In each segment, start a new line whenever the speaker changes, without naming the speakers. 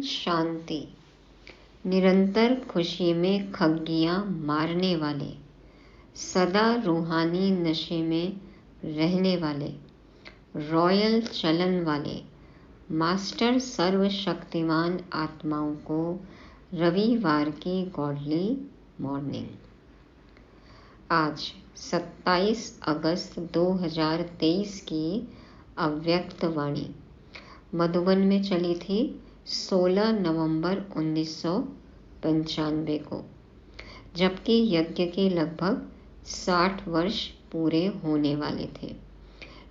शांति। निरंतर खुशी में खग्गियां मारने वाले, सदा रूहानी नशे में रहने वाले, रॉयल चलन वाले मास्टर सर्वशक्तिमान आत्माओं को रविवार की गॉडली मॉर्निंग। आज 27 अगस्त 2023 की अव्यक्त वाणी मधुबन में चली थी 16 नवंबर 1995 को, जबकि यज्ञ के लगभग 60 वर्ष पूरे होने वाले थे,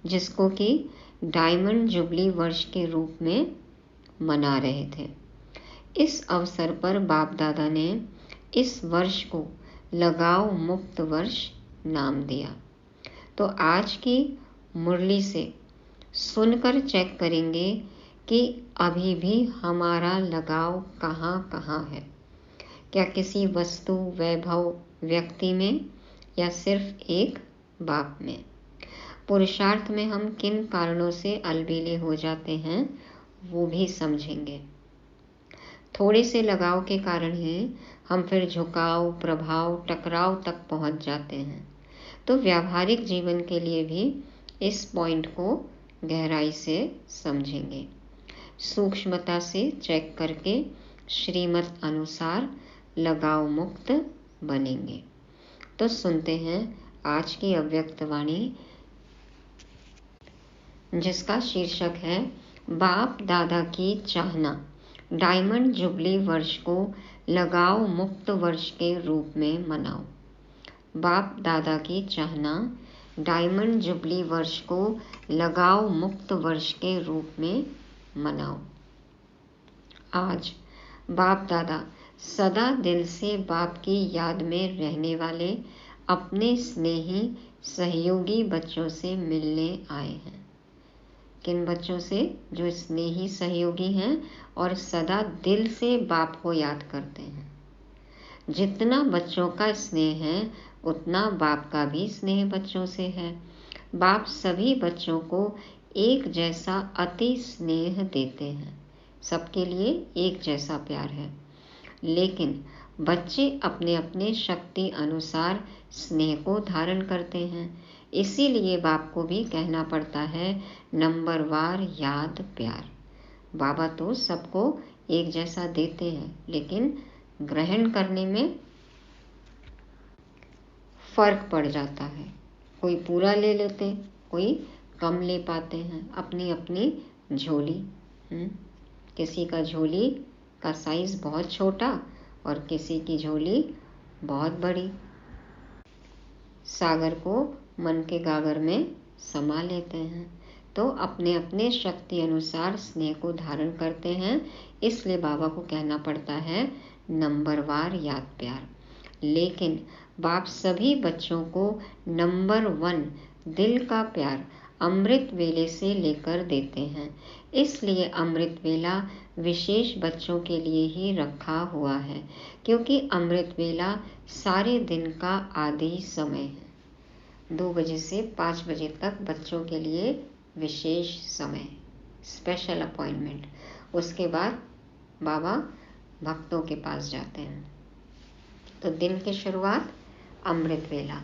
जिसको कि डायमंड जुबली वर्ष के रूप में मना रहे थे। इस अवसर पर बाप दादा ने इस वर्ष को लगाव मुक्त वर्ष नाम दिया। तो आज की मुरली से सुनकर चेक करेंगे कि अभी भी हमारा लगाव कहाँ कहाँ है। क्या किसी वस्तु, वैभव, व्यक्ति में, या सिर्फ एक बाप में? पुरुषार्थ में हम किन कारणों से अलबेले हो जाते हैं वो भी समझेंगे। थोड़े से लगाव के कारण ही हम फिर झुकाव, प्रभाव, टकराव तक पहुंच जाते हैं। तो व्यावहारिक जीवन के लिए भी इस पॉइंट को गहराई से समझेंगे, सूक्ष्मता से चेक करके श्रीमत अनुसार लगाव मुक्त बनेंगे। तो सुनते हैं आज की अव्यक्त वाणी, जिसका शीर्षक है बाप दादा की चाहना डायमंड जुबली वर्ष को लगाव मुक्त वर्ष के रूप में मनाओ। बाप दादा की चाहना डायमंड जुबली वर्ष को लगाव मुक्त वर्ष के रूप में मनाओ। आज बाप दादा सदा दिल से बाप की याद में रहने वाले अपने स्नेही सहयोगी बच्चों से मिलने आए हैं। किन बच्चों से? जो स्नेही सहयोगी हैं और सदा दिल से बाप को याद करते हैं। जितना बच्चों का स्नेह है उतना बाप का भी स्नेह बच्चों से है। बाप सभी बच्चों को एक जैसा अति स्नेह देते हैं। सबके लिए एक जैसा प्यार है, लेकिन बच्चे अपने अपने शक्ति अनुसार स्नेह को धारण करते हैं। इसीलिए बाप को भी कहना पड़ता है नंबरवार याद प्यार। बाबा तो सबको एक जैसा देते हैं, लेकिन ग्रहण करने में फर्क पड़ जाता है। कोई पूरा ले लेते, कोई कम ले पाते हैं, अपनी अपनी झोली। किसी का झोली का साइज बहुत छोटा और किसी की झोली बहुत बड़ी। सागर को मन के गागर में समा लेते हैं, तो अपने अपने शक्ति अनुसार स्नेह को धारण करते हैं। इसलिए बाबा को कहना पड़ता है नंबरवार याद प्यार। लेकिन बाप सभी बच्चों को नंबर 1 दिल का प्यार अमृत वेले से लेकर देते हैं। इसलिए अमृत वेला विशेष बच्चों के लिए ही रखा हुआ है, क्योंकि अमृत वेला सारे दिन का आदि समय है। 2 बजे से 5 बजे तक बच्चों के लिए विशेष समय, स्पेशल अपॉइंटमेंट। उसके बाद बाबा भक्तों के पास जाते हैं। तो दिन की शुरुआत अमृत वेला।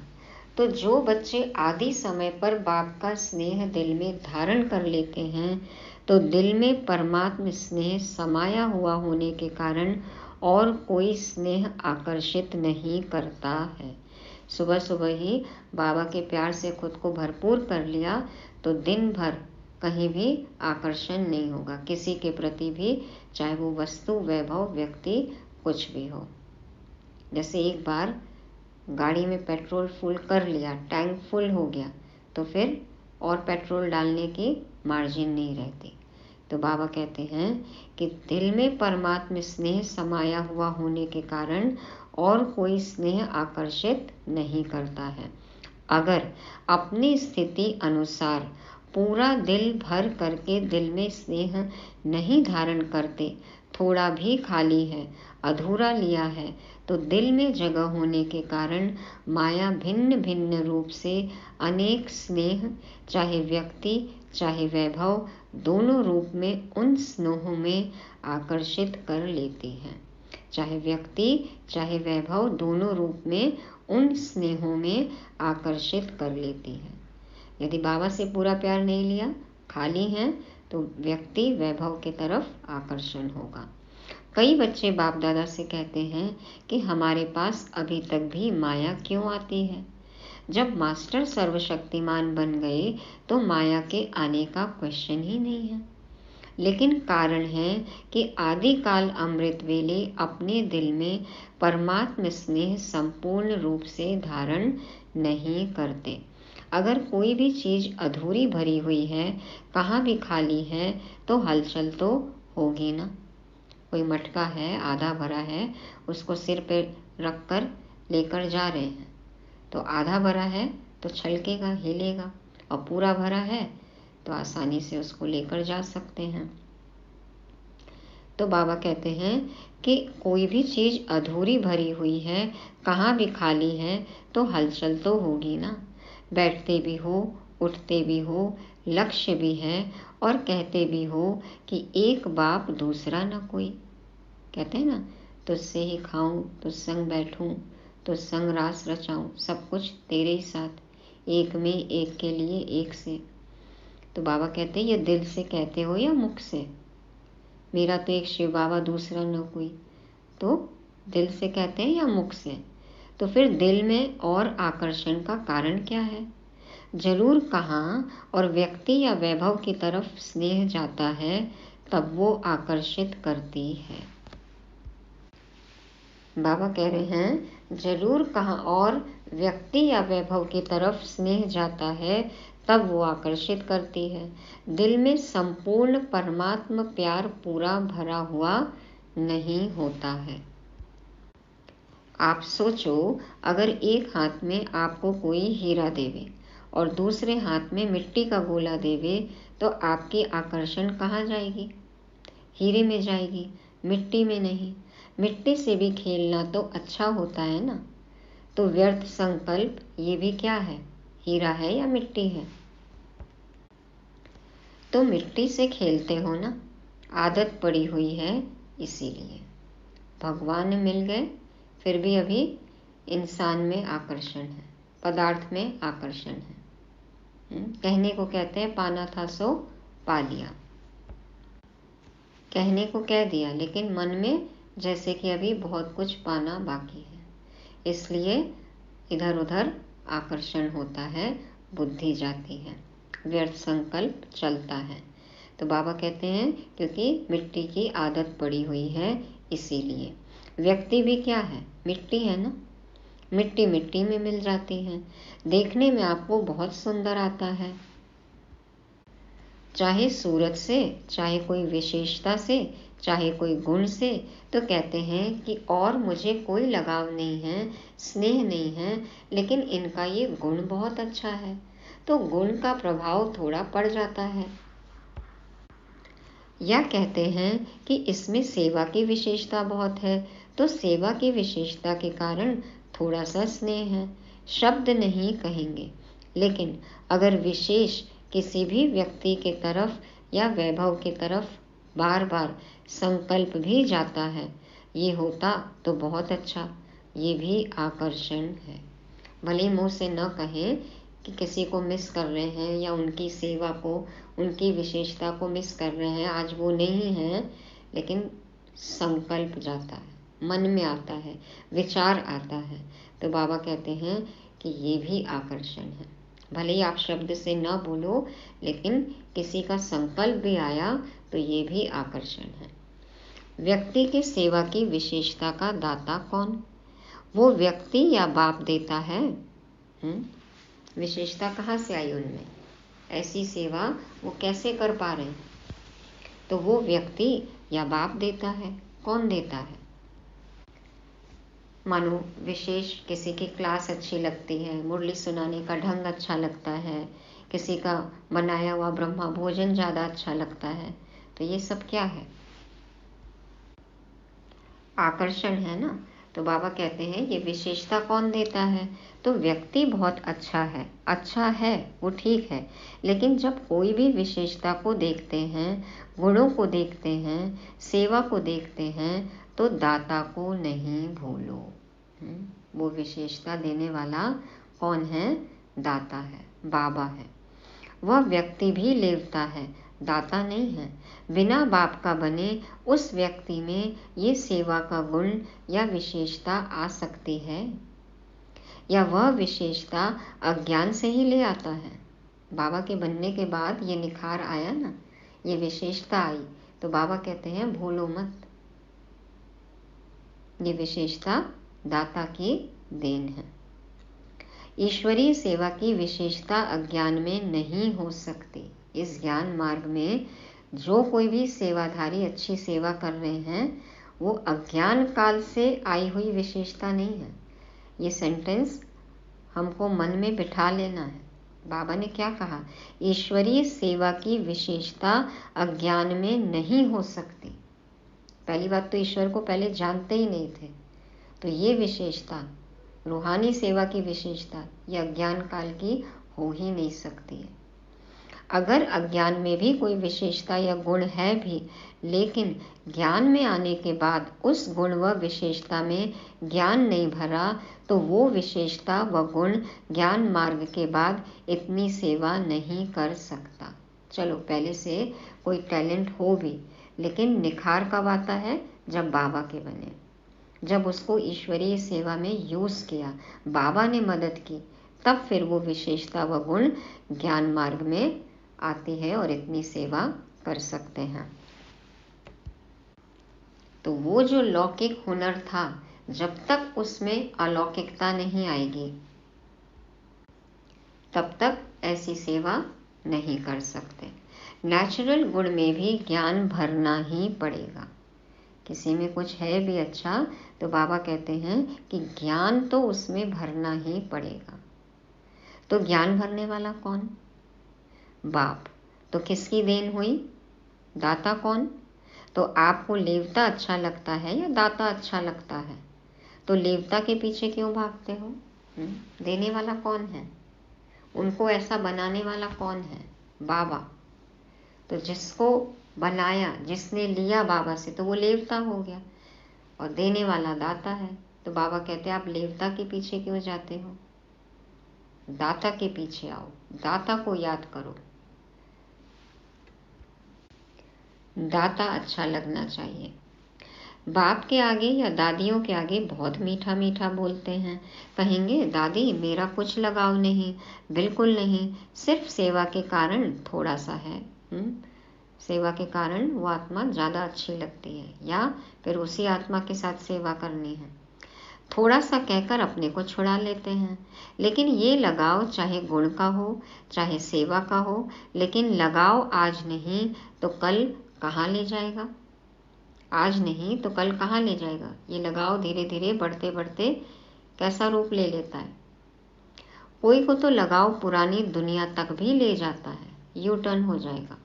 तो जो बच्चे आदि समय पर बाप का स्नेह दिल में धारण कर लेते हैं, तो दिल में परमात्म स्नेह समाया हुआ होने के कारण और कोई स्नेह आकर्षित नहीं करता है। सुबह सुबह ही बाबा के प्यार से खुद को भरपूर कर लिया तो दिन भर कहीं भी आकर्षण नहीं होगा किसी के प्रति भी, चाहे वो वस्तु, वैभव, व्यक्ति, कुछ भी हो। जैसे एक बार गाड़ी में पेट्रोल फुल कर लिया, टैंक फुल हो गया, तो फिर और पेट्रोल डालने की मार्जिन नहीं रहती। तो बाबा कहते हैं कि दिल में परमात्मा स्नेह समाया हुआ होने के कारण और कोई स्नेह आकर्षित नहीं करता है। अगर अपनी स्थिति अनुसार पूरा दिल भर करके दिल में स्नेह नहीं धारण करते, थोड़ा भी खाली है, अधूरा लिया है, तो दिल में जगह होने के कारण माया भिन्न भिन्न रूप से अनेक स्नेह, चाहे व्यक्ति चाहे वैभव, दोनों रूप में उन स्नेहों में आकर्षित कर लेती है। चाहे व्यक्ति चाहे वैभव, दोनों रूप में उन स्नेहों में आकर्षित कर लेती है। यदि बाबा से पूरा प्यार नहीं लिया, खाली हैं, तो व्यक्ति वैभव की तरफ आकर्षण होगा। कई बच्चे बाप दादा से कहते हैं कि हमारे पास अभी तक भी माया क्यों आती है। जब मास्टर सर्वशक्तिमान बन गए तो माया के आने का क्वेश्चन ही नहीं है। लेकिन कारण है कि आदिकाल अमृत वेले अपने दिल में परमात्म स्नेह संपूर्ण रूप से धारण नहीं करते। अगर कोई भी चीज अधूरी भरी हुई है, कहाँ भी खाली है, तो हलचल तो होगी ना। कोई मटका है, आधा भरा है, उसको सिर पे रख कर लेकर जा रहे हैं, तो आधा भरा है तो छलकेगा, हिलेगा, और पूरा भरा है तो आसानी से उसको लेकर जा सकते हैं। तो बाबा कहते हैं कि कोई भी चीज अधूरी भरी हुई है, कहाँ भी खाली है, तो हलचल तो होगी ना। बैठते भी हो, उठते भी हो, लक्ष्य भी है, और कहते भी हो कि एक बाप दूसरा ना कोई। कहते हैं ना, तुझसे ही खाऊं, तुझ संग बैठूं, तुझ संग रास रचाऊं, सब कुछ तेरे ही साथ, एक में एक के लिए एक से। तो बाबा कहते हैं ये दिल से कहते हो या मुख से? मेरा तो एक शिव बाबा, दूसरा न कोई। तो दिल से कहते हैं या मुख से? तो फिर दिल में और आकर्षण का कारण क्या है? जरूर कहाँ और व्यक्ति या वैभव की तरफ स्नेह जाता है, तब वो आकर्षित करती है। बाबा कह रहे हैं जरूर कहाँ और व्यक्ति या वैभव की तरफ स्नेह जाता है, तब वो आकर्षित करती है। दिल में संपूर्ण परमात्मा प्यार पूरा भरा हुआ नहीं होता है। आप सोचो, अगर एक हाथ में आपको कोई हीरा देवे और दूसरे हाथ में मिट्टी का गोला देवे, तो आपकी आकर्षण कहाँ जाएगी? हीरे में जाएगी, मिट्टी में नहीं। मिट्टी से भी खेलना तो अच्छा होता है ना। तो व्यर्थ संकल्प, ये भी क्या है? हीरा है या मिट्टी है? तो मिट्टी से खेलते हो ना, आदत पड़ी हुई है इसीलिए। भगवान मिल गए फिर भी अभी इंसान में आकर्षण है, पदार्थ में आकर्षण है। कहने को कहते हैं पाना था सो पा लिया। कहने को कह दिया लेकिन मन में जैसे कि अभी बहुत कुछ पाना बाकी है, इसलिए इधर उधर आकर्षण होता है, बुद्धि जाती है, व्यर्थ संकल्प चलता है। तो बाबा कहते हैं क्योंकि मिट्टी की आदत पड़ी हुई है इसीलिए। व्यक्ति भी क्या है, मिट्टी है ना, मिट्टी मिट्टी में मिल जाती है। देखने में आपको बहुत सुंदर आता है, चाहे सूरत से, चाहे कोई विशेषता से, चाहे कोई गुण से। तो कहते हैं कि और मुझे कोई लगाव नहीं है, स्नेह नहीं है, लेकिन इनका ये गुण बहुत अच्छा है, तो गुण का प्रभाव थोड़ा पड़ जाता है। या कहते हैं कि इसमें सेवा की विशेषता बहुत है, तो सेवा की विशेषता के कारण थोड़ा सा स्नेह है। शब्द नहीं कहेंगे, लेकिन अगर विशेष किसी भी व्यक्ति के तरफ या वैभव के तरफ बार बार संकल्प भी जाता है, ये होता तो बहुत अच्छा, ये भी आकर्षण है। भले मुंह से न कहें कि किसी को मिस कर रहे हैं या उनकी सेवा को, उनकी विशेषता को मिस कर रहे हैं, आज वो नहीं है, लेकिन संकल्प जाता है, मन में आता है, विचार आता है। तो बाबा कहते हैं कि ये भी आकर्षण है। भले ही आप शब्द से न बोलो, लेकिन किसी का संकल्प भी आया तो ये भी आकर्षण है। व्यक्ति की सेवा की विशेषता का दाता कौन? वो व्यक्ति या बाप देता है? विशेषता कहाँ से आई उनमें? ऐसी सेवा वो कैसे कर पा रहे हैं? तो वो व्यक्ति या बाप देता है। कौन देता है? मानो विशेष किसी की क्लास अच्छी लगती है, मुरली सुनाने का ढंग अच्छा लगता है, किसी का बनाया हुआ ब्रह्मा भोजन ज़्यादा अच्छा लगता है, तो ये सब क्या है? आकर्षण है ना। तो बाबा कहते हैं ये विशेषता कौन देता है? तो व्यक्ति बहुत अच्छा है वो ठीक है, लेकिन जब कोई भी विशेषता को देखते हैं, गुणों को देखते हैं, सेवा को देखते हैं, तो दाता को नहीं भूलो। वो विशेषता देने वाला कौन है? दाता है, बाबा है। वह व्यक्ति भी लेवता है, दाता नहीं है। बिना बाप का बने उस व्यक्ति में ये सेवा का गुण या विशेषता आ सकती है, या वह विशेषता अज्ञान से ही ले आता है। बाबा के बनने के बाद ये निखार आया ना, ये विशेषता आई, तो बाबा कहते हैं भूलो मत, ये विशेषता दाता की देन है। ईश्वरीय सेवा की विशेषता अज्ञान में नहीं हो सकती। इस ज्ञान मार्ग में जो कोई भी सेवाधारी अच्छी सेवा कर रहे हैं, वो अज्ञान काल से आई हुई विशेषता नहीं है। ये सेंटेंस हमको मन में बिठा लेना है। बाबा ने क्या कहा? ईश्वरीय सेवा की विशेषता अज्ञान में नहीं हो सकती। पहली बात तो ईश्वर को पहले जानते ही नहीं थे, तो ये विशेषता, रूहानी सेवा की विशेषता, ये अज्ञान काल की हो ही नहीं सकती है। अगर अज्ञान में भी कोई विशेषता या गुण है भी, लेकिन ज्ञान में आने के बाद उस गुण व विशेषता में ज्ञान नहीं भरा, तो वो विशेषता व गुण ज्ञान मार्ग के बाद इतनी सेवा नहीं कर सकता। चलो पहले से कोई टैलेंट हो भी, लेकिन निखार कब आता है? जब बाबा के बने, जब उसको ईश्वरीय सेवा में यूज़ किया, बाबा ने मदद की, तब फिर वो विशेषता व गुण ज्ञान मार्ग में आती है और इतनी सेवा कर सकते हैं। तो वो जो लौकिक हुनर था, जब तक उसमें अलौकिकता नहीं आएगी, तब तक ऐसी सेवा नहीं कर सकते। नेचुरल गुण में भी ज्ञान भरना ही पड़ेगा। किसी में कुछ है भी अच्छा, तो बाबा कहते हैं कि ज्ञान तो उसमें भरना ही पड़ेगा। तो ज्ञान भरने वाला कौन? बाप। तो किसकी देन हुई? दाता कौन? तो आपको लेवता अच्छा लगता है या दाता अच्छा लगता है? तो लेवता के पीछे क्यों भागते हो? देने वाला कौन है? उनको ऐसा बनाने वाला कौन है? बाबा। तो जिसको बनाया, जिसने लिया बाबा से, तो वो लेवता हो गया और देने वाला दाता है। तो बाबा कहते हैं आप लेवता के पीछे क्यों जाते हो, दाता के पीछे आओ, दाता को याद करो। दाता अच्छा लगना चाहिए। बाप के आगे या दादियों के आगे बहुत मीठा मीठा बोलते हैं, कहेंगे दादी मेरा कुछ लगाव नहीं, बिल्कुल नहीं, सिर्फ सेवा के कारण थोड़ा सा है। सेवा के कारण वो आत्मा ज़्यादा अच्छी लगती है, या फिर उसी आत्मा के साथ सेवा करनी है, थोड़ा सा कहकर अपने को छुड़ा लेते हैं। लेकिन ये लगाव चाहे गुण का हो चाहे सेवा का हो, लेकिन लगाव आज नहीं तो कल कहाँ ले जाएगा, आज नहीं तो कल कहाँ ले जाएगा। ये लगाव धीरे धीरे बढ़ते बढ़ते कैसा रूप ले लेता है। कोई को तो लगाव पुरानी दुनिया तक भी ले जाता है, यू टर्न हो जाएगा।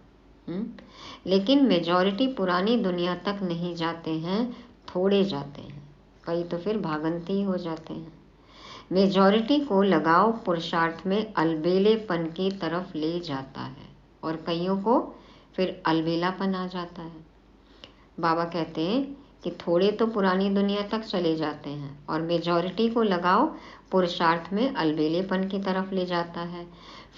लेकिन मेजॉरिटी पुरानी दुनिया तक नहीं जाते हैं, थोड़े जाते हैं, कई तो फिर भागंती हो जाते हैं। मेजॉरिटी को लगाव पुरुषार्थ में अलबेलेपन की तरफ ले जाता है और कईयों को फिर अलबेलापन आ जाता है। बाबा कहते हैं कि थोड़े तो पुरानी दुनिया तक चले जाते हैं और मेजॉरिटी को लगाव पुरुषार्थ में अलबेलेपन की तरफ ले जाता है।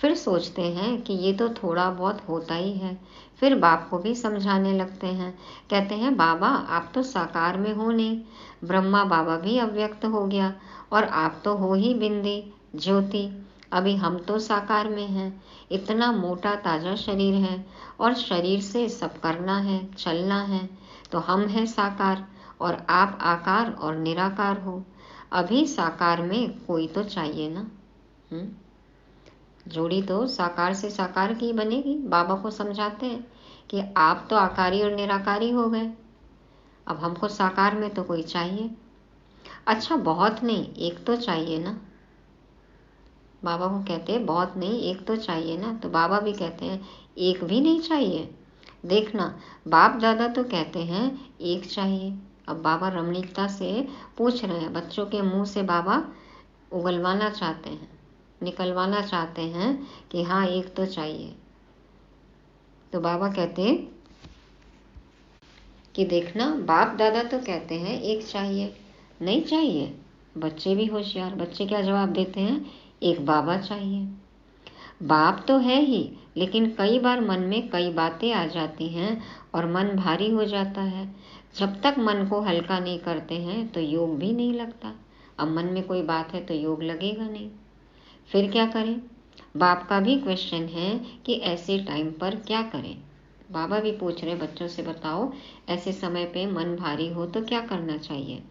फिर सोचते हैं कि ये तो थोड़ा बहुत होता ही है, फिर बाप को भी समझाने लगते हैं। कहते हैं बाबा आप तो साकार में हो नहीं, ब्रह्मा बाबा भी अव्यक्त हो गया और आप तो हो ही बिंदी ज्योति, अभी हम तो साकार में हैं। इतना मोटा ताजा शरीर है और शरीर से सब करना है, चलना है, तो हम हैं साकार और आप आकार और निराकार हो। अभी साकार में कोई तो चाहिए ना। जोड़ी तो साकार से साकार की बनेगी। बाबा को समझाते हैं कि आप तो आकारी और निराकारी हो गए, अब हमको साकार में तो कोई चाहिए। अच्छा बहुत नहीं, एक तो चाहिए ना। बाबा को कहते हैं बहुत नहीं, एक तो चाहिए ना। तो बाबा भी कहते हैं एक भी नहीं चाहिए। देखना बाप दादा तो कहते हैं एक चाहिए। अब बाबा रमणीकता से पूछ रहे हैं, बच्चों के मुंह से बाबा उगलवाना चाहते हैं, निकलवाना चाहते हैं कि हाँ एक तो चाहिए। तो बाबा कहते हैं कि देखना बाप दादा तो कहते हैं एक चाहिए, नहीं चाहिए। बच्चे भी होशियार, बच्चे क्या जवाब देते हैं, एक बाबा चाहिए। बाप तो है ही, लेकिन कई बार मन में कई बातें आ जाती हैं और मन भारी हो जाता है। जब तक मन को हल्का नहीं करते हैं तो योग भी नहीं लगता। अब मन में कोई बात है तो योग लगेगा नहीं, फिर क्या करें। बाप का भी क्वेश्चन है कि ऐसे टाइम पर क्या करें। बाबा भी पूछ रहे बच्चों से, बताओ ऐसे समय पे मन भारी हो तो क्या करना चाहिए।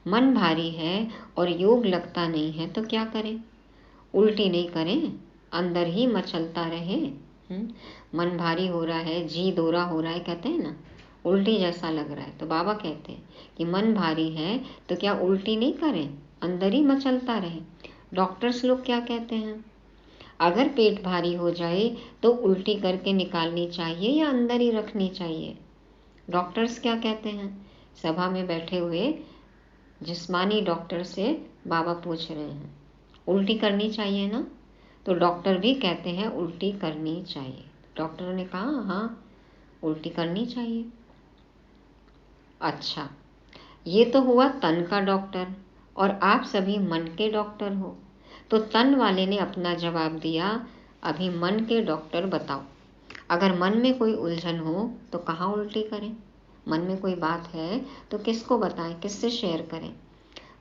मन भारी है और योग लगता नहीं है तो क्या करें। उल्टी नहीं करें, अंदर ही मचलता रहे। मन भारी हो रहा है, जी दोरा हो रहा है, कहते हैं ना, उल्टी जैसा लग रहा है। तो बाबा कहते हैं कि मन भारी है तो क्या उल्टी नहीं करें, अंदर ही मचलता रहे। डॉक्टर्स लोग क्या कहते हैं, अगर पेट भारी हो जाए तो उल्टी करके निकालनी चाहिए या अंदर ही रखनी चाहिए। डॉक्टर्स क्या कहते हैं, सभा में बैठे हुए जिस्मानी डॉक्टर से बाबा पूछ रहे हैं, उल्टी करनी चाहिए ना। तो डॉक्टर भी कहते हैं उल्टी करनी चाहिए। डॉक्टर ने कहा हाँ उल्टी करनी चाहिए। अच्छा, ये तो हुआ तन का डॉक्टर और आप सभी मन के डॉक्टर हो। तो तन वाले ने अपना जवाब दिया, अभी मन के डॉक्टर बताओ, अगर मन में कोई उलझन हो तो कहाँ उल्टी करें, मन में कोई बात है तो किसको बताएं, किससे शेयर करें।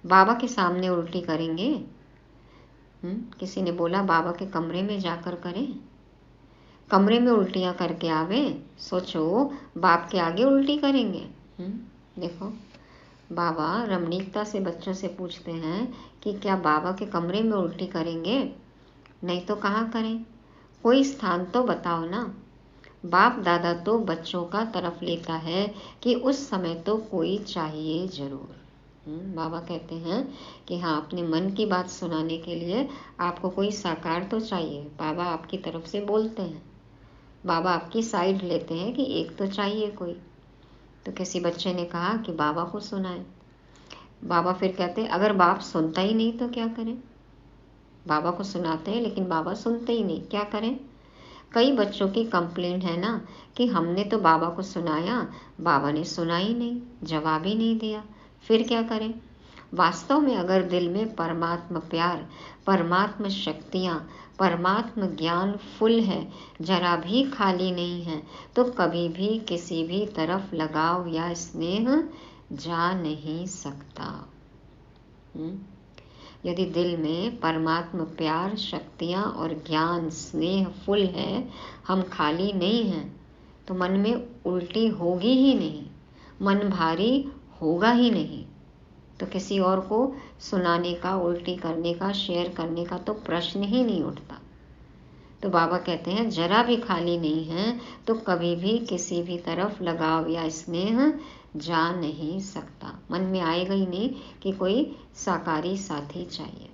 बाबा के सामने उल्टी करेंगे। किसी ने बोला बाबा के कमरे में जाकर करें, कमरे में उल्टियां करके आवे, सोचो बाप के आगे उल्टी करेंगे। देखो बाबा रमणीकता से बच्चों से पूछते हैं कि क्या बाबा के कमरे में उल्टी करेंगे, नहीं तो कहाँ करें, कोई स्थान तो बताओ ना। बाप दादा तो बच्चों का तरफ लेता है कि उस समय तो कोई चाहिए जरूर। बाबा कहते हैं कि हाँ अपने मन की बात सुनाने के लिए आपको कोई साकार तो चाहिए। बाबा आपकी तरफ से बोलते हैं, बाबा आपकी साइड लेते हैं कि एक तो चाहिए कोई। तो किसी बच्चे ने कहा कि बाबा को सुनाए। बाबा फिर कहते हैं अगर बाप सुनता ही नहीं तो क्या करें। बाबा को सुनाते हैं लेकिन बाबा सुनते ही नहीं, क्या करें। कई बच्चों की कंप्लेंट है ना कि हमने तो बाबा को सुनाया, बाबा ने सुना ही नहीं, जवाब ही नहीं दिया, फिर क्या करें। वास्तव में अगर दिल में परमात्मा प्यार, परमात्मा शक्तियाँ, परमात्मा ज्ञान फुल है, जरा भी खाली नहीं है, तो कभी भी किसी भी तरफ लगाव या स्नेह जा नहीं सकता। यदि दिल में परमात्मा प्यार, शक्तियाँ और ज्ञान स्नेह फुल है, हम खाली नहीं हैं, तो मन में उल्टी होगी ही नहीं, मन भारी होगा ही नहीं, तो किसी और को सुनाने का, उल्टी करने का, शेयर करने का तो प्रश्न ही नहीं उठता। तो बाबा कहते हैं जरा भी खाली नहीं है तो कभी भी किसी भी तरफ लगाव या स्नेह जा नहीं सकता। मन में आएगा ही नहीं कि कोई साकारी साथी चाहिए।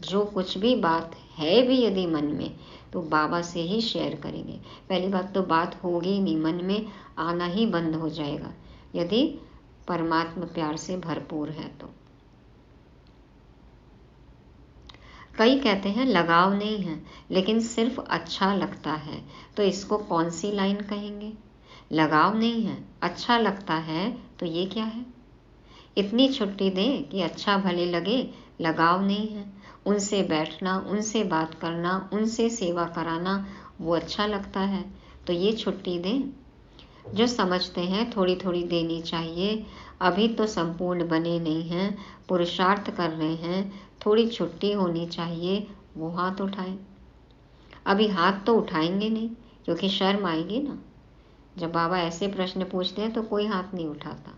जो कुछ भी बात है भी यदि मन में, तो बाबा से ही शेयर करेंगे। पहली बात तो बात होगी ही नहीं, मन में आना ही बंद हो जाएगा यदि परमात्मा प्यार से भरपूर है तो। कई कहते हैं लगाव नहीं है लेकिन सिर्फ अच्छा लगता है, तो इसको कौन सी लाइन कहेंगे? लगाव नहीं है, अच्छा लगता है, तो ये क्या है? इतनी छुट्टी दें कि अच्छा भले लगे, लगाव नहीं है। उनसे बैठना, उनसे बात करना, उनसे सेवा कराना, वो अच्छा लगता है, तो ये छुट्टी दें। जो समझते हैं थोड़ी थोड़ी देनी चाहिए, अभी तो संपूर्ण बने नहीं हैं, पुरुषार्थ कर रहे हैं, थोड़ी छुट्टी होनी चाहिए, वो हाथ उठाएं। अभी हाथ तो उठाएंगे नहीं क्योंकि शर्म आएगी ना। जब बाबा ऐसे प्रश्न पूछते हैं तो कोई हाथ नहीं उठाता।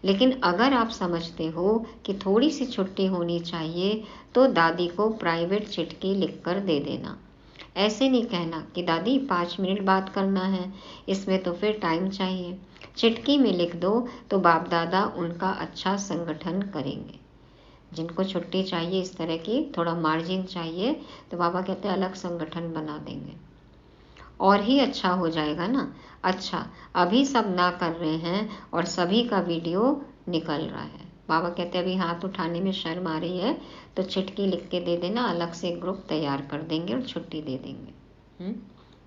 लेकिन अगर आप समझते हो कि थोड़ी सी छुट्टी होनी चाहिए, तो दादी को प्राइवेट चिट्ठी लिखकर दे देना। ऐसे नहीं कहना कि दादी 5 मिनट बात करना है, इसमें तो फिर टाइम चाहिए। चिट्ठी में लिख दो तो बाप दादा उनका अच्छा संगठन करेंगे। जिनको छुट्टी चाहिए, इस तरह की थोड़ा मार्जिन चाहिए, तो बाबा कहते हैं अलग संगठन बना देंगे और ही अच्छा हो जाएगा ना। अच्छा, अभी सब ना कर रहे हैं और सभी का वीडियो निकल रहा है। बाबा कहते हैं अभी हाथ उठाने में शर्म आ रही है तो चिट्ठी लिख के दे देना, अलग से ग्रुप तैयार कर देंगे और छुट्टी दे देंगे।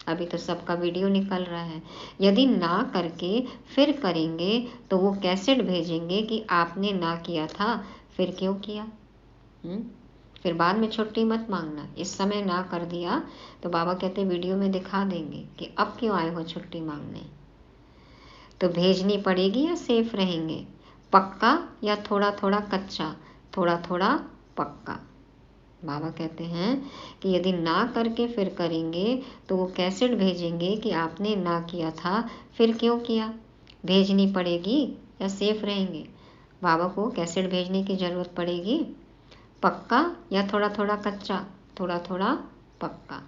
अभी तो सबका वीडियो निकल रहा है। यदि ना करके फिर करेंगे तो वो कैसेट भेजेंगे कि आपने ना किया था, फिर क्यों किया। फिर बाद में छुट्टी मत मांगना, इस समय ना कर दिया तो बाबा कहते वीडियो में दिखा देंगे कि अब क्यों आए हो छुट्टी मांगने। तो भेजनी पड़ेगी या सेफ रहेंगे? पक्का या थोड़ा थोड़ा कच्चा, थोड़ा थोड़ा पक्का। बाबा कहते हैं कि यदि ना करके फिर करेंगे तो वो कैसेट भेजेंगे कि आपने ना किया था, फिर क्यों किया। भेजनी पड़ेगी या सेफ रहेंगे? बाबा को कैसेट भेजने की ज़रूरत पड़ेगी। पक्का या थोड़ा थोड़ा कच्चा, थोड़ा थोड़ा पक्का।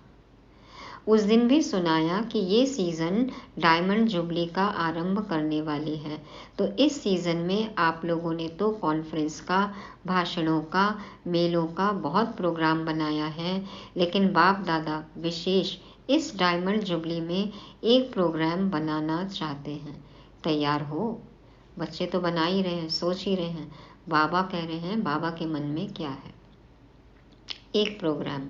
उस दिन भी सुनाया कि ये सीज़न डायमंड जुबली का आरंभ करने वाली है, तो इस सीज़न में आप लोगों ने तो कॉन्फ्रेंस का, भाषणों का, मेलों का बहुत प्रोग्राम बनाया है, लेकिन बाप दादा विशेष इस डायमंड जुबली में एक प्रोग्राम बनाना चाहते हैं। तैयार हो? बच्चे तो बना ही रहे हैं, सोच ही रहे हैं, बाबा कह रहे हैं बाबा के मन में क्या है। एक प्रोग्राम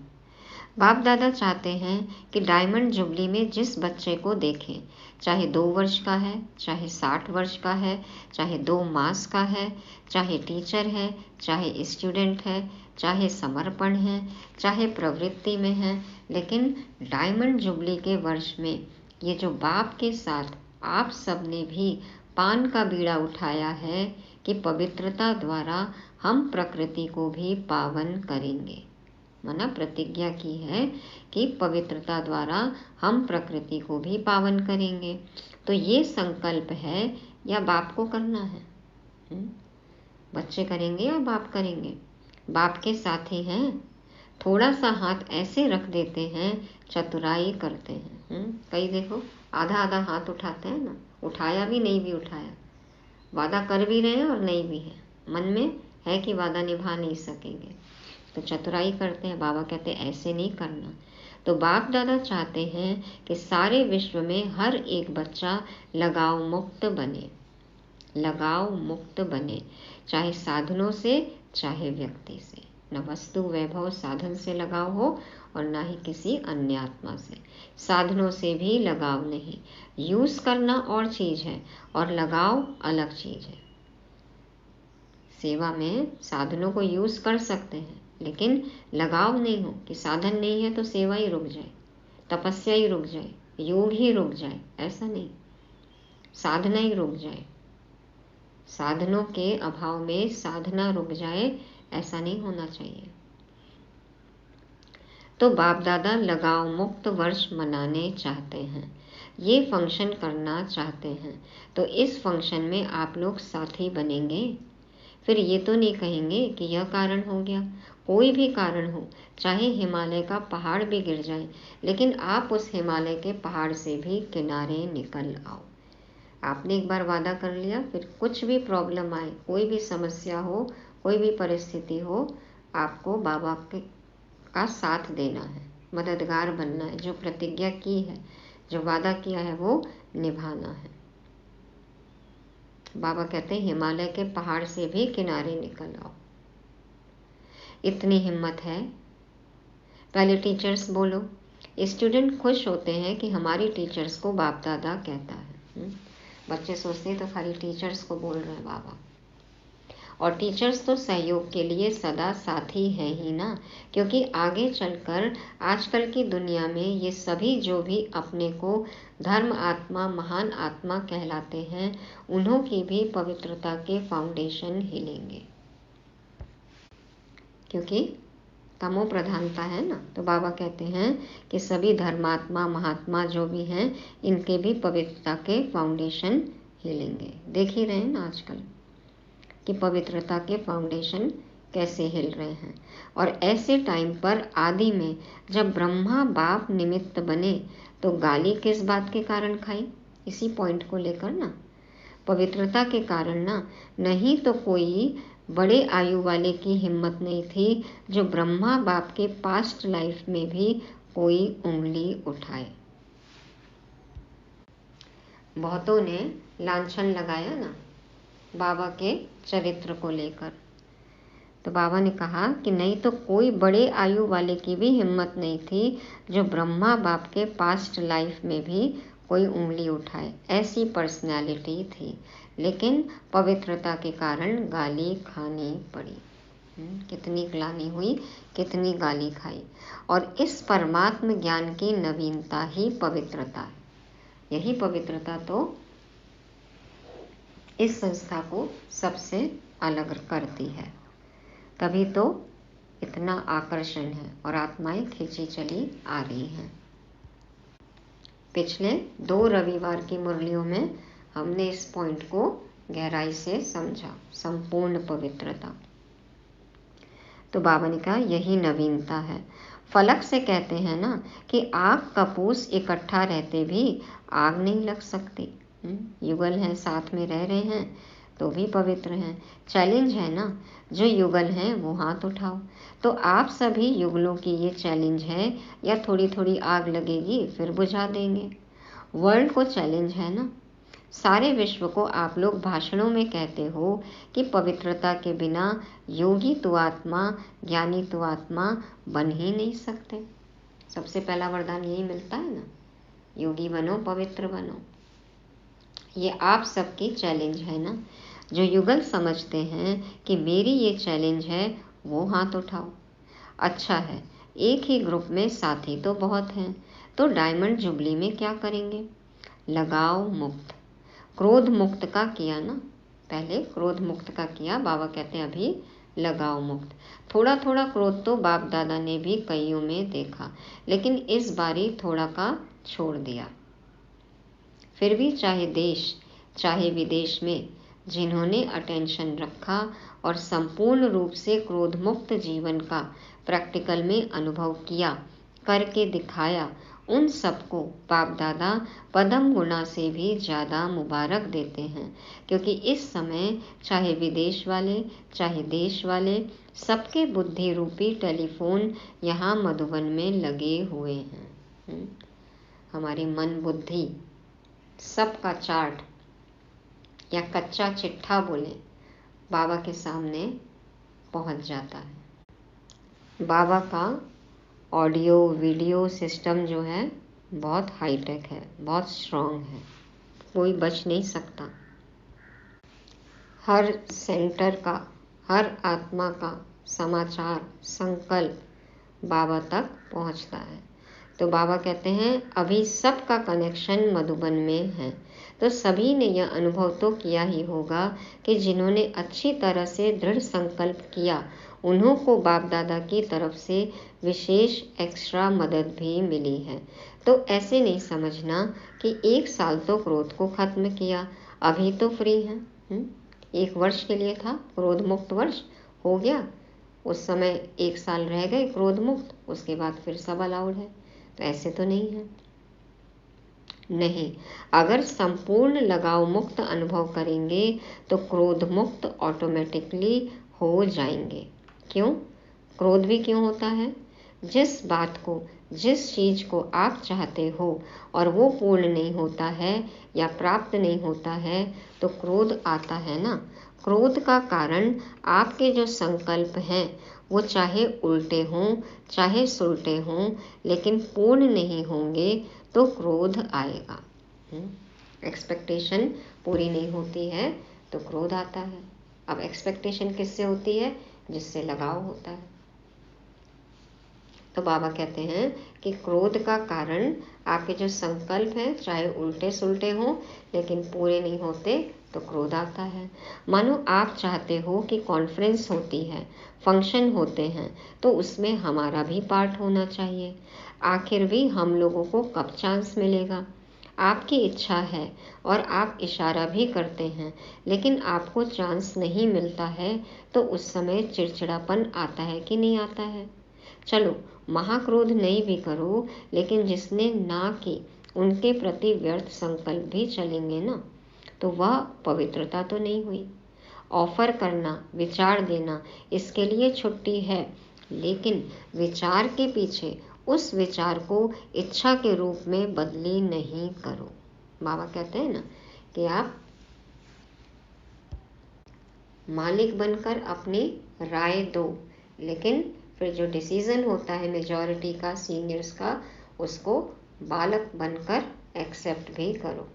बाप दादा चाहते हैं कि डायमंड जुबली में जिस बच्चे को देखें, चाहे 2 वर्ष का है, चाहे 60 वर्ष का है, चाहे 2 मास का है, चाहे टीचर है, चाहे स्टूडेंट है, चाहे समर्पण है, चाहे प्रवृत्ति में है, लेकिन डायमंड जुबली के वर्ष में ये जो बाप के साथ आप सब ने भी पान का बीड़ा उठाया है कि पवित्रता द्वारा हम प्रकृति को भी पावन करेंगे। माना प्रतिज्ञा की है कि पवित्रता द्वारा हम प्रकृति को भी पावन करेंगे। तो ये संकल्प है या बाप को करना है? बच्चे करेंगे या बाप करेंगे? बाप के साथी हैं, थोड़ा सा हाथ ऐसे रख देते हैं, चतुराई करते हैं। कई देखो आधा आधा हाथ उठाते हैं ना, उठाया भी नहीं भी उठाया, वादा कर भी रहे हैं और नहीं भी है, मन में है कि वादा निभा नहीं सकेंगे, तो चतुराई करते हैं। बाबा कहते हैं ऐसे नहीं करना। तो बाप दादा चाहते हैं कि सारे विश्व में हर एक बच्चा लगाव मुक्त बने, लगाव मुक्त बने, चाहे साधनों से चाहे व्यक्ति से, न वस्तु वैभव साधन से लगाव हो और ना ही किसी अन्य आत्मा से। साधनों से भी लगाव नहीं। यूज करना और चीज है और लगाव अलग चीज है। सेवा में साधनों को यूज कर सकते हैं, लेकिन लगाव नहीं हो कि साधन नहीं है तो सेवा ही रुक जाए, तपस्या ही रुक जाए, योग ही रुक जाए, ऐसा नहीं। साधना ही रुक जाए, साधनों के अभाव में साधना रुक जाए, ऐसा नहीं होना चाहिए। तो बाप दादा लगाव मुक्त वर्ष मनाने चाहते हैं, ये फंक्शन करना चाहते हैं, तो इस फंक्शन में आप लोग साथी बनेंगे। फिर ये तो नहीं कहेंगे कि यह कारण हो गया। कोई भी कारण हो, चाहे हिमालय का पहाड़ भी गिर जाए, लेकिन आप उस हिमालय के पहाड़ से भी किनारे निकल आओ। आपने एक बार वादा कर लिया, फिर कुछ भी प्रॉब्लम आए, कोई भी समस्या हो, कोई भी परिस्थिति हो, आपको बाबा का साथ देना है, मददगार बनना है। जो प्रतिज्ञा की है, जो वादा किया है, वो निभाना है। बाबा कहते हैं हिमालय के पहाड़ से भी किनारे निकल आओ। इतनी हिम्मत है। पहले टीचर्स बोलो। स्टूडेंट खुश होते हैं कि हमारी टीचर्स को बाप दादा कहता है। बच्चे सोचते हैं तो खाली टीचर्स को बोल रहे हैं बाबा। और टीचर्स तो सहयोग के लिए सदा साथी है ही ना, क्योंकि आगे चलकर आजकल की दुनिया में ये सभी जो भी अपने को धर्म आत्मा, महान आत्मा कहलाते हैं, उन्हों की भी पवित्रता के फाउंडेशन हिलेंगे, क्योंकि तमो प्रधानता है ना। तो बाबा कहते हैं कि सभी धर्मात्मा, महात्मा जो भी हैं, इनके भी पवित्रता के फाउंडेशन हिलेंगे। देख ही रहे हैं ना आजकल कि पवित्रता के फाउंडेशन कैसे हिल रहे हैं। और ऐसे टाइम पर आदि में जब ब्रह्मा बाप निमित्त बने, तो गाली किस बात के कारण खाई? इसी पॉइंट को लेकर ना, पवित्रता के कारण ना। नहीं तो कोई बड़े आयु वाले की हिम्मत नहीं थी जो ब्रह्मा बाप के पास्ट लाइफ में भी कोई उंगली उठाए। बहुतों ने लांछन लगाया ना बाबा के चरित्र को लेकर। तो बाबा ने कहा कि नहीं तो कोई बड़े आयु वाले की भी हिम्मत नहीं थी जो ब्रह्मा बाप के पास्ट लाइफ में भी कोई उंगली उठाए। ऐसी पर्सनैलिटी थी, लेकिन पवित्रता के कारण गाली खानी पड़ी। कितनी ग्लानि हुई, कितनी गाली खाई। और इस परमात्म ज्ञान की नवीनता ही पवित्रता है। यही पवित्रता तो इस संस्था को सबसे अलग करती है। तभी तो इतना आकर्षण है और आत्माएं खींची चली आ रही हैं। पिछले 2 रविवार की मुरलियों में हमने इस पॉइंट को गहराई से समझा, संपूर्ण पवित्रता। तो बाबा ने कहा यही नवीनता है। फलक से कहते हैं ना कि आग कपूस इकट्ठा रहते भी आग नहीं लग सकती। युगल हैं, साथ में रह रहे हैं तो भी पवित्र हैं। चैलेंज है ना, जो युगल हैं वो हाथ उठाओ। तो आप सभी युगलों की ये चैलेंज है, या थोड़ी थोड़ी आग लगेगी फिर बुझा देंगे। वर्ल्ड को चैलेंज है ना। सारे विश्व को आप लोग भाषणों में कहते हो कि पवित्रता के बिना योगी तो आत्मा, ज्ञानी तो आत्मा बन ही नहीं सकते। सबसे पहला वरदान यही मिलता है ना, योगी बनो, पवित्र बनो। ये आप सबकी चैलेंज है ना। जो युगल समझते हैं कि मेरी ये चैलेंज है, वो हाथ उठाओ। अच्छा है, एक ही ग्रुप में साथी तो बहुत हैं, तो डायमंड जुबली में क्या करेंगे? लगाव मुक्त, क्रोध मुक्त का किया ना। पहले क्रोध मुक्त का किया, बाबा कहते हैं अभी लगाव मुक्त। थोड़ा थोड़ा क्रोध तो बाप दादा ने भी कईयों में देखा, लेकिन इस बारी थोड़ा का छोड़ दिया। फिर भी चाहे देश चाहे विदेश में जिन्होंने अटेंशन रखा और संपूर्ण रूप से क्रोध मुक्त जीवन का प्रैक्टिकल में अनुभव किया, करके दिखाया, उन सबको बाप दादा पदम गुना से भी ज़्यादा मुबारक देते हैं। क्योंकि इस समय चाहे विदेश वाले चाहे देश वाले, सबके बुद्धि रूपी टेलीफोन यहाँ मधुबन में लगे हुए हैं। हमारी मन बुद्धि सबका चार्ट या कच्चा चिट्ठा बोले, बाबा के सामने पहुंच जाता है। बाबा का ऑडियो वीडियो सिस्टम जो है बहुत हाईटेक है, बहुत स्ट्रॉन्ग है, कोई बच नहीं सकता। हर सेंटर का, हर आत्मा का समाचार, संकल्प बाबा तक पहुंचता है। तो बाबा कहते हैं अभी सबका कनेक्शन मधुबन में है। तो सभी ने यह अनुभव तो किया ही होगा कि जिन्होंने अच्छी तरह से दृढ़ संकल्प किया उन्हों को बाप दादा की तरफ से विशेष एक्स्ट्रा मदद भी मिली है। तो ऐसे नहीं समझना कि 1 साल तो क्रोध को खत्म किया, अभी तो फ्री है। 1 वर्ष के लिए था क्रोध मुक्त वर्ष, हो गया, उस समय 1 साल रह गए क्रोध मुक्त, उसके बाद फिर सब अलाउड है। तो ऐसे तो नहीं है। नहीं, अगर संपूर्ण लगाव मुक्त अनुभव करेंगे तो क्रोध मुक्त ऑटोमेटिकली हो जाएंगे। क्यों? क्रोध भी क्यों होता है? जिस बात को, जिस चीज को आप चाहते हो और वो पूर्ण नहीं होता है या प्राप्त नहीं होता है तो क्रोध आता है ना। क्रोध का कारण आपके जो संकल्प हैं वो चाहे उल्टे हों चाहे सुलटे हों, लेकिन पूर्ण नहीं होंगे तो क्रोध आएगा। एक्सपेक्टेशन पूरी नहीं होती है तो क्रोध आता है। अब एक्सपेक्टेशन किससे होती है? जिससे लगाव होता है। तो बाबा कहते हैं कि क्रोध का कारण आपके जो संकल्प हैं चाहे उल्टे सुलटे हों लेकिन पूरे नहीं होते तो क्रोध आता है। मानो आप चाहते हो कि कॉन्फ्रेंस होती है, फंक्शन होते हैं, तो उसमें हमारा भी पार्ट होना चाहिए। आखिर भी हम लोगों को कब चांस मिलेगा? आपकी इच्छा है और आप इशारा भी करते हैं लेकिन आपको चांस नहीं मिलता है तो उस समय चिड़चिड़ापन आता है कि नहीं आता है? चलो महाक्रोध नहीं भी करो, लेकिन जिसने ना की उनके प्रति व्यर्थ संकल्प भी चलेंगे ना, तो वह पवित्रता तो नहीं हुई। ऑफर करना, विचार देना, इसके लिए छुट्टी है, लेकिन विचार के पीछे उस विचार को इच्छा के रूप में बदली नहीं करो। बाबा कहते हैं ना कि आप मालिक बनकर अपनी राय दो, लेकिन फिर जो डिसीजन होता है मेजॉरिटी का, सीनियर्स का, उसको बालक बनकर एक्सेप्ट भी करो।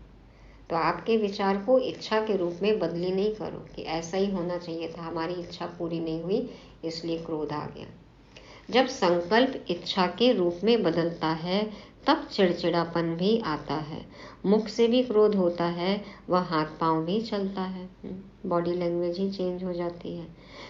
तो आपके विचार को इच्छा के रूप में बदली नहीं करो कि ऐसा ही होना चाहिए था, हमारी इच्छा पूरी नहीं हुई इसलिए क्रोध आ गया। जब संकल्प इच्छा के रूप में बदलता है तब चिड़चिड़ापन भी आता है, मुख से भी क्रोध होता है, वह हाथ पांव भी चलता है, बॉडी लैंग्वेज ही चेंज हो जाती है।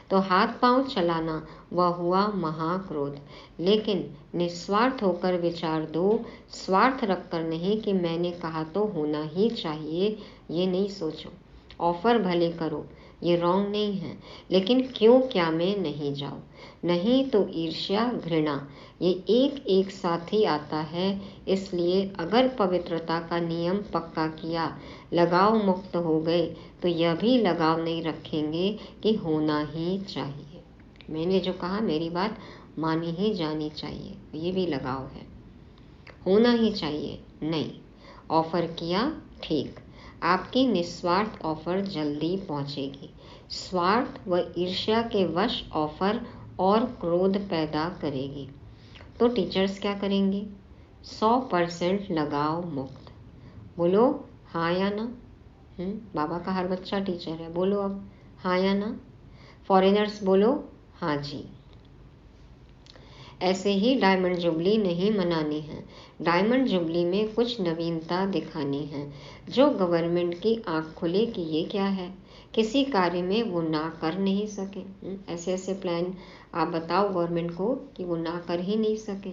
तो हाथ पांव चलाना वह हुआ महाक्रोध। लेकिन निस्वार्थ होकर विचार दो, स्वार्थ रखकर नहीं कि मैंने कहा तो होना ही चाहिए, ये नहीं सोचो। ऑफर भले करो, ये रॉन्ग नहीं है, लेकिन क्यों क्या में नहीं जाओ। नहीं तो ईर्ष्या, घृणा ये एक एक साथ ही आता है। इसलिए अगर पवित्रता का नियम पक्का किया, लगाव मुक्त हो गए, तो यह भी लगाव नहीं रखेंगे कि होना ही चाहिए। मैंने जो कहा मेरी बात मानी ही जानी चाहिए, ये भी लगाव है। होना ही चाहिए नहीं, ऑफर किया ठीक, आपकी निस्वार्थ ऑफर जल्दी पहुंचेगी। स्वार्थ व ईर्ष्या के वश ऑफर और क्रोध पैदा करेगी। तो टीचर्स क्या करेंगे? 100% लगाव मुक्त। बोलो हाँ या ना। बाबा का हर बच्चा टीचर है, बोलो अब हाँ या ना। फॉरेनर्स बोलो हाँ जी। ऐसे ही डायमंड जुबली नहीं मनानी है। डायमंड जुबली में कुछ नवीनता दिखानी है, जो गवर्नमेंट की आंख खुले कि ये क्या है, किसी कार्य में वो ना कर नहीं सके। ऐसे ऐसे प्लान आप बताओ गवर्नमेंट को कि वो ना कर ही नहीं सके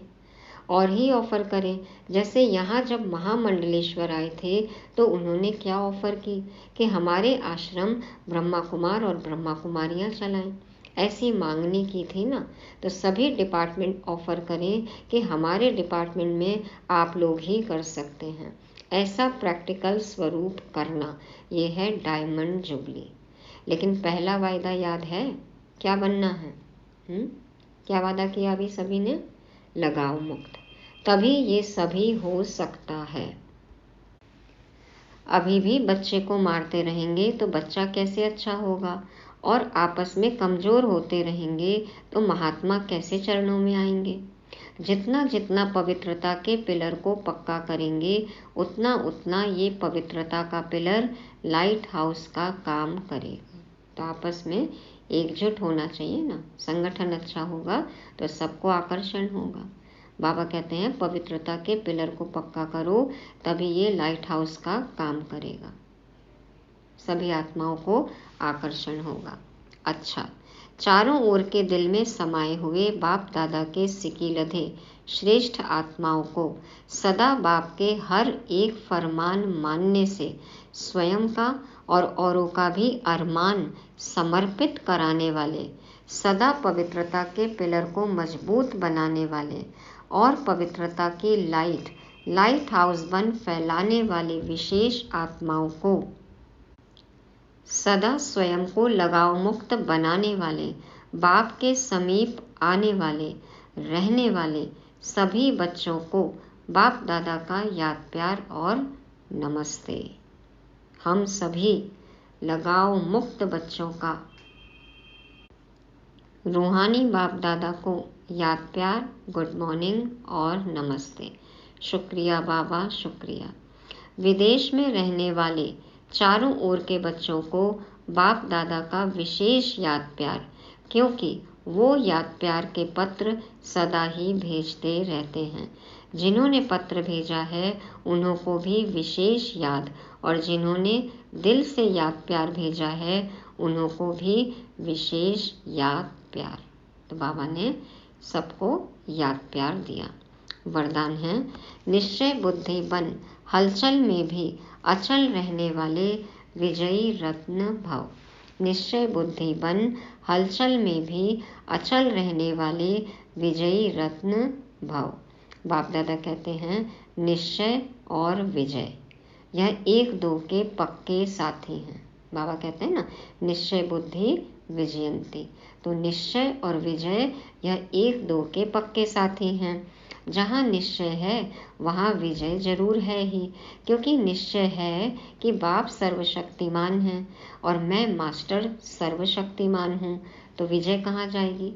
और ही ऑफर करें। जैसे यहाँ जब महामंडलेश्वर आए थे तो उन्होंने क्या ऑफर की कि हमारे आश्रम ब्रह्मा कुमार और ब्रह्मा कुमारियाँ चलाएं। ऐसी मांगनी की थी ना, तो सभी डिपार्टमेंट ऑफर करें कि हमारे डिपार्टमेंट में आप लोग ही कर सकते हैं। ऐसा प्रैक्टिकल स्वरूप करना, ये है डायमंड जुबली। लेकिन पहला वायदा याद है? क्या बनना है? क्या वादा किया अभी सभी ने? लगाव मुक्त। तभी ये सभी हो सकता है। अभी भी बच्चे को मारते रहेंगे तो बच्चा कैसे अच्छा होगा, और आपस में कमजोर होते रहेंगे तो महात्मा कैसे चरणों में आएंगे। जितना जितना पवित्रता के पिलर को पक्का करेंगे उतना उतना ये पवित्रता का पिलर लाइट हाउस का काम करेगा। तो आपस में एकजुट होना चाहिए ना, संगठन अच्छा होगा तो सबको आकर्षण होगा। बाबा कहते हैं पवित्रता के पिलर को पक्का करो, तभी ये लाइट हाउस का काम करेगा, सभी आत्माओं को आकर्षण होगा। अच्छा, चारों ओर के दिल में समाये हुए बाप दादा के सिकीलधे श्रेष्ठ आत्माओं को सदा बाप के हर एक फरमान मानने से स्वयं का और औरों का भी अरमान समर्पित कराने वाले, सदा पवित्रता के पिलर को मजबूत बनाने वाले और पवित्रता की लाइट हाउस बन फैलाने वाली विशेष आत्माओं को सदा स्वयं को लगाव मुक्त बनाने वाले, बाप के समीप आने वाले, रहने वाले सभी बच्चों को बाप दादा का याद प्यार और नमस्ते। हम सभी लगाव मुक्त बच्चों का रूहानी बाप दादा को याद प्यार, गुड मॉर्निंग और नमस्ते। शुक्रिया बाबा, शुक्रिया। विदेश में रहने वाले चारों ओर के बच्चों को बाप दादा का विशेष याद प्यार, क्योंकि वो याद प्यार के पत्र सदा ही भेजते रहते हैं। जिन्होंने पत्र भेजा है उन्हों को भी विशेष याद, और जिन्होंने दिल से याद प्यार भेजा है उन्हों को भी विशेष याद प्यार। तो बाबा ने सबको याद प्यार दिया। वरदान है, निश्चय बुद्धि बन हलचल में भी अचल रहने वाले विजयी रत्न भव। निश्चय बुद्धि बन हलचल में भी अचल रहने वाले विजयी रत्न भव। बाप दादा कहते हैं निश्चय और विजय यह एक दो के पक्के साथी हैं। बाबा कहते हैं ना, निश्चय बुद्धि विजयंती। तो निश्चय और विजय यह एक दो के पक्के साथी हैं। जहाँ निश्चय है वहाँ विजय जरूर है ही, क्योंकि निश्चय है कि बाप सर्वशक्तिमान हैं और मैं मास्टर सर्वशक्तिमान हूँ। तो विजय कहाँ जाएगी?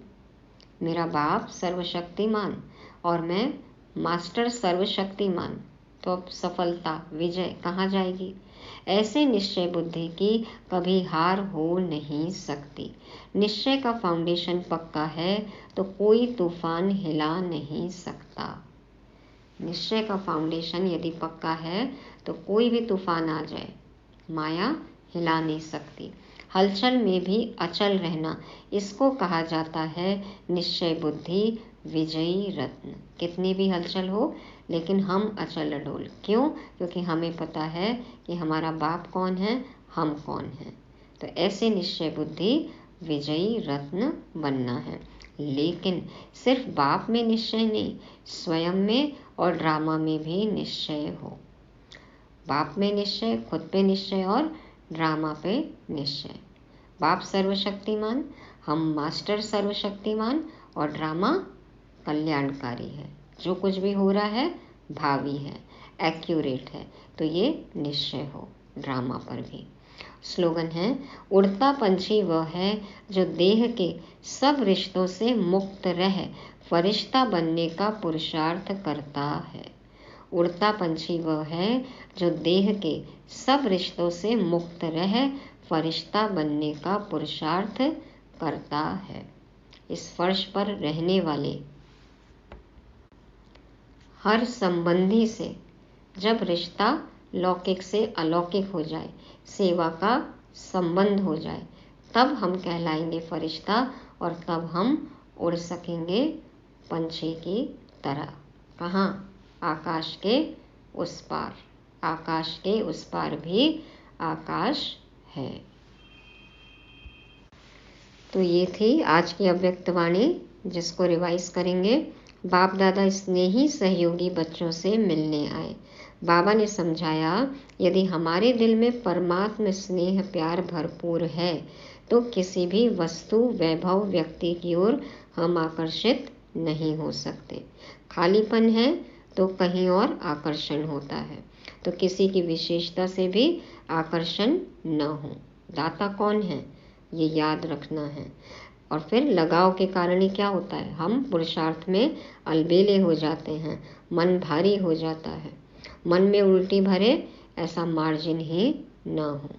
मेरा बाप सर्वशक्तिमान और मैं मास्टर सर्वशक्तिमान, तो अब सफलता विजय कहाँ जाएगी? ऐसे निश्चय बुद्धि की कभी हार हो नहीं सकती। निश्चय का फाउंडेशन पक्का है तो कोई तूफान हिला नहीं सकता। निश्चय का फाउंडेशन यदि पक्का है तो कोई भी तूफान आ जाए, माया हिला नहीं सकती। हलचल में भी अचल रहना, इसको कहा जाता है निश्चय बुद्धि विजयी रत्न। कितनी भी हलचल हो लेकिन हम अचल अडोल। क्यों? क्योंकि हमें पता है कि हमारा बाप कौन है, हम कौन हैं। तो ऐसे निश्चय बुद्धि विजयी रत्न बनना है। लेकिन सिर्फ बाप में निश्चय नहीं, स्वयं में और ड्रामा में भी निश्चय हो। बाप में निश्चय, खुद पे निश्चय और ड्रामा पे निश्चय। बाप सर्वशक्तिमान, हम मास्टर सर्वशक्तिमान और ड्रामा कल्याणकारी है। जो कुछ भी हो रहा है भावी है, एक्यूरेट है। तो ये निश्चय हो ड्रामा पर भी। स्लोगन है, उड़ता पंछी वह है जो देह के सब रिश्तों से मुक्त रह फरिश्ता बनने का पुरुषार्थ करता है। उड़ता पंछी वह है जो देह के सब रिश्तों से मुक्त रह फरिश्ता बनने का पुरुषार्थ करता है। इस फर्श पर रहने वाले हर संबंधी से जब रिश्ता लौकिक से अलौकिक हो जाए, सेवा का संबंध हो जाए, तब हम कहलाएंगे फरिश्ता और तब हम उड़ सकेंगे पंछी की तरह। कहाँ? आकाश के उस पार। आकाश के उस पार भी आकाश है। तो ये थी आज की अव्यक्त वाणी, जिसको रिवाइज करेंगे। बाप दादा स्नेही सहयोगी बच्चों से मिलने आए। बाबा ने समझाया, यदि हमारे दिल में परमात्म स्नेह प्यार भरपूर है तो किसी भी वस्तु वैभव व्यक्ति की ओर हम आकर्षित नहीं हो सकते। खालीपन है तो कहीं और आकर्षण होता है, तो किसी की विशेषता से भी आकर्षण न हो। दाता कौन है ये याद रखना है। और फिर लगाव के कारण ही क्या होता है, हम पुरुषार्थ में अलबेले हो जाते हैं, मन भारी हो जाता है, मन में उल्टी भरे ऐसा मार्जिन ही ना हो।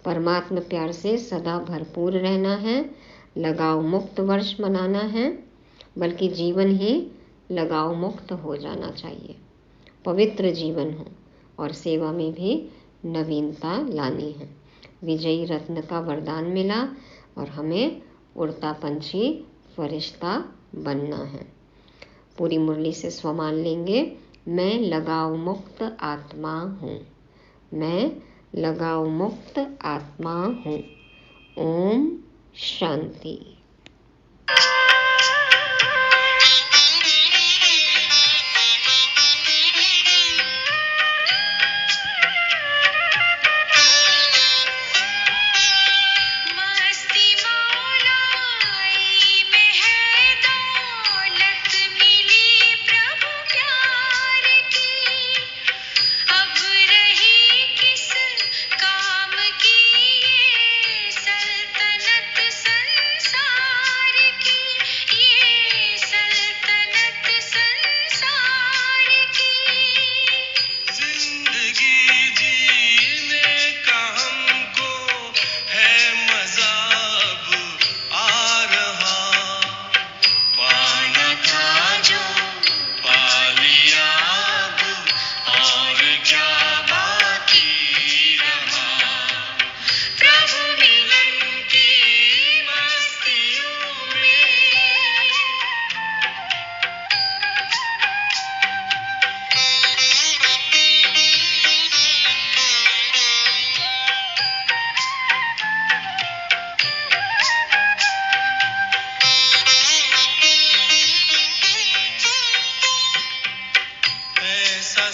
परमात्मा प्यार से सदा भरपूर रहना है, लगाव मुक्त वर्ष मनाना है, बल्कि जीवन ही लगाव मुक्त हो जाना चाहिए। पवित्र जीवन हो और सेवा में भी नवीनता लानी है। विजयी रत्न का वरदान मिला और हमें उड़ता पंछी फरिश्ता बनना है। पूरी मुरली से स्वमान लेंगे। मैं लगाव मुक्त आत्मा हूँ, मैं लगाव मुक्त आत्मा हूँ। ओम शांति।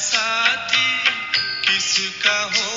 साथी किसका हो